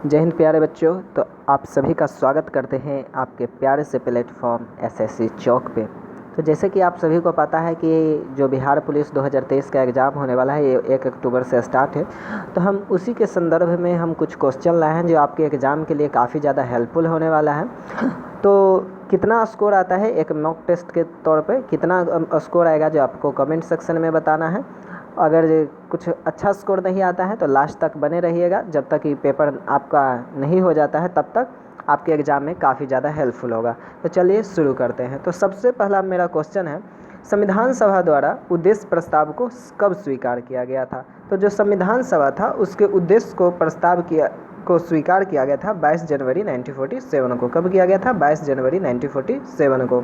जय हिंद प्यारे बच्चों। तो आप सभी का स्वागत करते हैं आपके प्यारे से प्लेटफॉर्म एसएससी चौक पे। तो जैसे कि आप सभी को पता है कि जो बिहार पुलिस 2023 का एग्ज़ाम होने वाला है ये 1 अक्टूबर से स्टार्ट है। तो हम उसी के संदर्भ में हम कुछ क्वेश्चन लाए हैं जो आपके एग्ज़ाम के लिए काफ़ी ज़्यादा हेल्पफुल होने वाला है। तो कितना स्कोर आता है एक मॉक टेस्ट के तौर पे, कितना स्कोर आएगा जो आपको कमेंट सेक्शन में बताना है। अगर कुछ अच्छा स्कोर नहीं आता है तो लास्ट तक बने रहिएगा, जब तक ये पेपर आपका नहीं हो जाता है तब तक आपके एग्ज़ाम में काफ़ी ज़्यादा हेल्पफुल होगा। तो चलिए शुरू करते हैं। तो सबसे पहला मेरा क्वेश्चन है, संविधान सभा द्वारा उद्देश्य प्रस्ताव को कब स्वीकार किया गया था। तो जो संविधान सभा था उसके उद्देश्य को स्वीकार किया गया था 22 जनवरी 1947 को। कब किया गया था? 22 जनवरी 1947 को।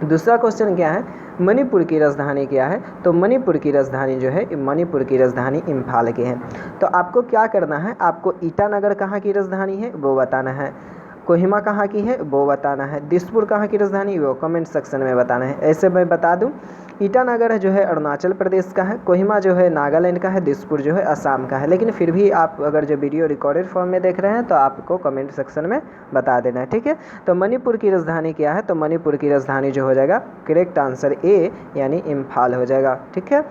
दूसरा क्वेश्चन क्या है, मणिपुर की राजधानी क्या है। तो मणिपुर की राजधानी जो है, मणिपुर की राजधानी इम्फाल की है। तो आपको क्या करना है, आपको ईटानगर कहाँ की राजधानी है वो बताना है, कोहिमा कहाँ की है वो बताना है, दिसपुर कहाँ की राजधानी वो कमेंट सेक्शन में बताना है। ऐसे मैं बता दूं, ईटानगर जो है अरुणाचल प्रदेश का है, कोहिमा जो है नागालैंड का है, दिसपुर जो है असम का है। लेकिन फिर भी आप अगर जो वीडियो रिकॉर्डेड फॉर्म में देख रहे हैं तो आपको कमेंट सेक्शन में बता देना है, ठीक है। तो मणिपुर की राजधानी क्या है, तो मणिपुर की राजधानी जो हो जाएगा करेक्ट आंसर ए यानी इम्फाल हो जाएगा, ठीक है।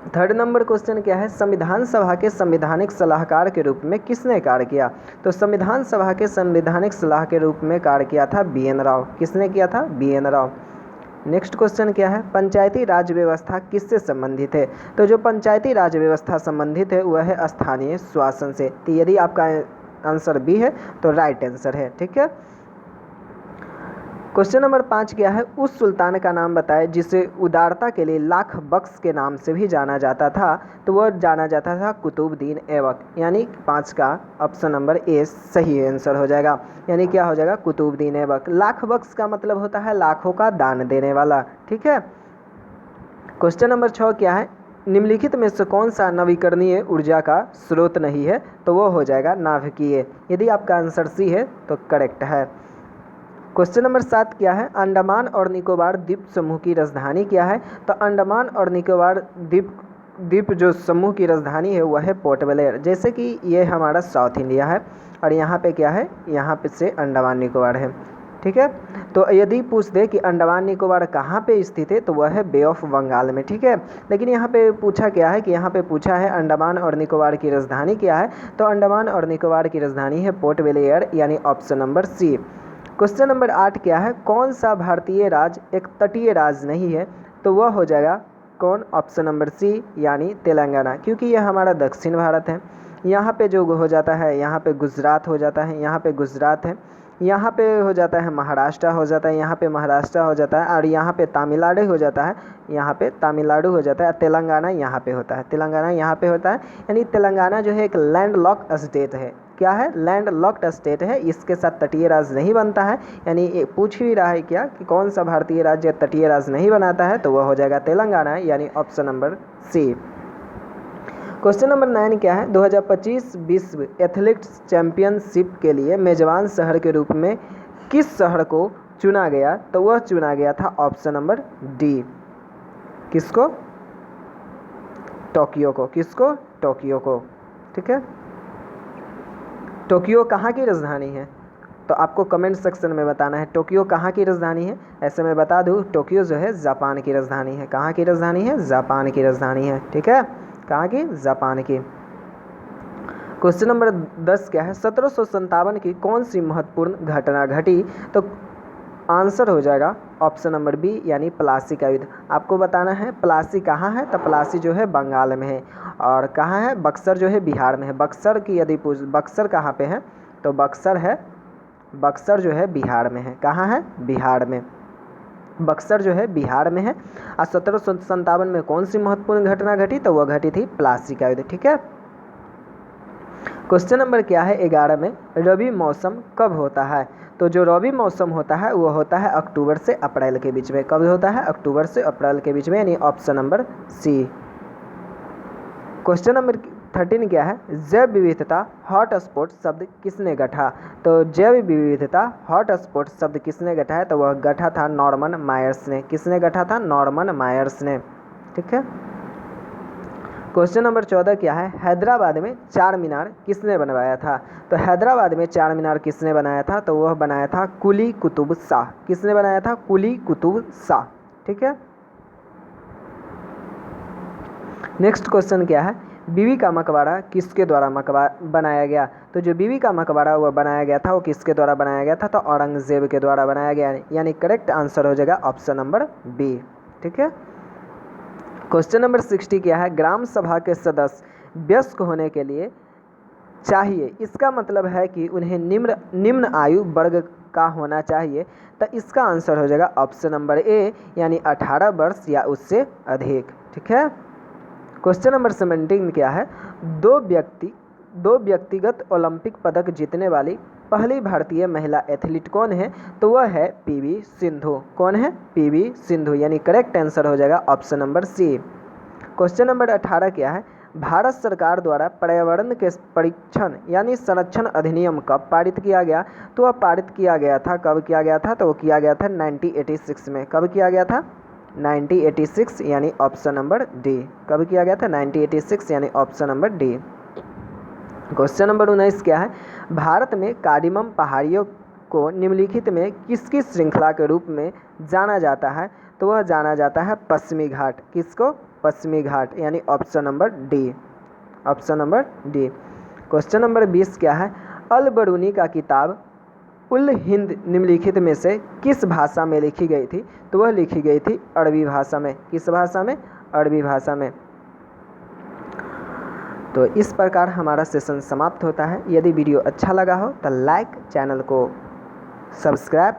थर्ड नंबर क्वेश्चन क्या है, संविधान सभा के संवैधानिक सलाहकार के रूप में किसने कार्य किया। तो संविधान सभा के संवैधानिक सलाह के रूप में कार्य किया था BN राव। किसने किया था? BN राव। नेक्स्ट क्वेश्चन क्या है, पंचायती राज व्यवस्था किससे संबंधित है। तो जो पंचायती राज व्यवस्था संबंधित है वह है स्थानीय शासन से। तो यदि आपका आंसर बी है तो राइट आंसर है, ठीक है। क्वेश्चन नंबर 5 क्या है, उस सुल्तान का नाम बताए जिसे उदारता के लिए लाख बख्श के नाम से भी जाना जाता था। तो वह जाना जाता था कुतुबुद्दीन ऐबक, यानी 5 का ऑप्शन नंबर ए सही आंसर हो जाएगा। यानी क्या हो जाएगा? कुतुबुद्दीन ऐबक। लाख बख्श का मतलब होता है लाखों का दान देने वाला, ठीक है। क्वेश्चन नंबर 6 क्या है, निम्नलिखित में से कौन सा नवीकरणीय ऊर्जा का स्रोत नहीं है। तो वो हो जाएगा नाभिकीय। यदि आपका आंसर सी है तो करेक्ट है। क्वेश्चन नंबर 7 क्या है, अंडमान और निकोबार द्वीप समूह की राजधानी क्या है। तो अंडमान और निकोबार द्वीप जो समूह की राजधानी है वह है पोर्ट ब्लेयर। जैसे कि ये हमारा साउथ इंडिया है और यहाँ पे क्या है, यहाँ पे से अंडमान निकोबार है, ठीक है। तो यदि पूछ दे कि अंडमान निकोबार कहाँ पे स्थित है तो वह है बे ऑफ बंगाल में, ठीक है। लेकिन यहाँ पे पूछा क्या है कि यहाँ पे पूछा है अंडमान और निकोबार की राजधानी क्या है। तो अंडमान और निकोबार की राजधानी है पोर्ट ब्लेयर, यानी option number C. Question number 8 क्या है, कौन सा भारतीय राज्य एक तटीय राज्य नहीं है। तो वह हो जाएगा कौन? ऑप्शन नंबर सी यानी तेलंगाना, क्योंकि यह हमारा दक्षिण भारत है। यहाँ पे जो हो जाता है, यहाँ पे गुजरात हो जाता है, यहाँ पे गुजरात है, यहाँ पे हो जाता है महाराष्ट्र हो जाता है, यहाँ पे महाराष्ट्र हो जाता है और यहाँ पे तमिलनाडु हो जाता है, यहाँ पे तमिलनाडु हो जाता है। तेलंगाना यहाँ पे होता है, तेलंगाना यहाँ पे होता है। यानी तेलंगाना जो है एक लैंड लॉक्ड स्टेट है। क्या है? लैंड लॉक्ड स्टेट है, इसके साथ तटीय राज्य नहीं बनता है। यानी पूछ ही रहा है क्या कि कौन सा भारतीय राज्य तटीय राज्य नहीं बनाता है, तो वह हो जाएगा तेलंगाना, यानी option number C. Question number 9 क्या है, 2025 विश्व एथलेटिक्स चैंपियनशिप के लिए मेजबान शहर के रूप में किस शहर को चुना गया। तो वह चुना गया था ऑप्शन नंबर डी, किसको? टोक्यो को। किसको? टोक्यो को, ठीक है। टोक्यो कहाँ की राजधानी है? तो आपको कमेंट सेक्शन में बताना है टोक्यो कहाँ की राजधानी है। ऐसे मैं बता दूँ, टोक्यो जो है जापान की राजधानी है। कहाँ की राजधानी है? जापान की राजधानी है, ठीक है। कहाँ की? जापान की। क्वेश्चन नंबर 10 क्या है, 1757 की कौन सी महत्वपूर्ण घटना घटी। तो आंसर हो जाएगा ऑप्शन नंबर बी यानी प्लासी का युद्ध। आपको बताना है प्लासी कहाँ है। तो प्लासी जो है बंगाल में है और कहाँ है? बक्सर जो है बिहार में है। बक्सर की यदि पूछ, बक्सर कहाँ पे है? तो बक्सर है, बक्सर जो है बिहार में है। कहाँ है? बिहार में। बक्सर जो है बिहार में है। और 1757 में कौन सी महत्वपूर्ण घटना घटी। तो वह घटी थी प्लासी का युद्ध, ठीक है। क्वेश्चन नंबर क्या है 11 में, रबी मौसम कब होता है। तो जो रबी मौसम होता है वो होता है अक्टूबर से अप्रैल के बीच में। कब होता है? अक्टूबर से अप्रैल के बीच में, यानी option number C. Question number 13 क्या है, जैव विविधता हॉट स्पॉट शब्द किसने गढ़ा। तो जैव विविधता हॉट स्पॉट शब्द किसने गढ़ा है। तो वह गढ़ा था नॉर्मन मायर्स ने। किसने गढ़ा था? नॉर्मन मायर्स ने, ठीक है। क्वेश्चन नंबर 14 क्या है, हैदराबाद में चार मीनार किसने बनवाया था? तो हैदराबाद में चार मीनार किसने बनाया था? तो वह बनाया था कुली कुतुब शाह। किसने बनाया था? कुली कुतुब शाह। ठीक है। नेक्स्ट क्वेश्चन क्या है, बीबी का मकबरा किसके द्वारा बनाया गया? तो जो बीबी का मकबरा वह बनाया गया था वो किसके द्वारा बनाया गया था? तो औरंगजेब के द्वारा बनाया गया, यानी करेक्ट आंसर हो जाएगा ऑप्शन नंबर बी। ठीक है। क्वेश्चन नंबर 60 क्या है, ग्राम सभा के सदस्य वयस्क होने के लिए चाहिए, इसका मतलब है कि उन्हें निम्न आयु वर्ग का होना चाहिए। तो इसका आंसर हो जाएगा ऑप्शन नंबर ए, यानी 18 वर्ष या उससे अधिक। ठीक है। क्वेश्चन नंबर 17 क्या है, दो व्यक्तिगत ओलंपिक पदक जीतने वाली पहली भारतीय महिला एथलीट कौन है? तो वह है पीवी सिंधु। कौन है? पीवी सिंधु, यानी करेक्ट आंसर हो जाएगा option number C. Question number 18 क्या है, भारत सरकार द्वारा पर्यावरण के परीक्षण यानी संरक्षण अधिनियम कब पारित किया गया? तो वह पारित किया गया था, कब किया गया था? तो वो किया गया था 1986 में। कब किया गया था? 1986, यानी ऑप्शन नंबर डी। कब किया गया था? 1986, यानी option number D. Question number 19 क्या है, भारत में कार्डिमम पहाड़ियों को निम्नलिखित में किसकी श्रृंखला के रूप में जाना जाता है? तो वह जाना जाता है पश्चिमी घाट। किसको? पश्चिमी घाट, यानी option number D. Option number D. Question number 20 क्या है, अल बरूनी का किताब उल हिंद निम्नलिखित में से किस भाषा में लिखी गई थी? तो वह लिखी गई थी अरबी भाषा में। किस भाषा में? अरबी भाषा में। तो इस प्रकार हमारा सेशन समाप्त होता है। यदि वीडियो अच्छा लगा हो तो लाइक, चैनल को सब्सक्राइब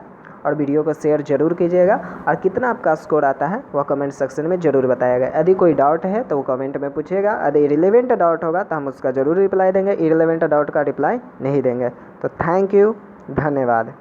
और वीडियो को शेयर जरूर कीजिएगा। और कितना आपका स्कोर आता है वह कमेंट सेक्शन में ज़रूर बताइएगा। यदि कोई डाउट है तो वो कमेंट में पूछिएगा। यदि रिलेवेंट डाउट होगा तो हम उसका ज़रूर रिप्लाई देंगे, इररिलेवेंट डाउट का रिप्लाई नहीं देंगे। तो थैंक यू, धन्यवाद।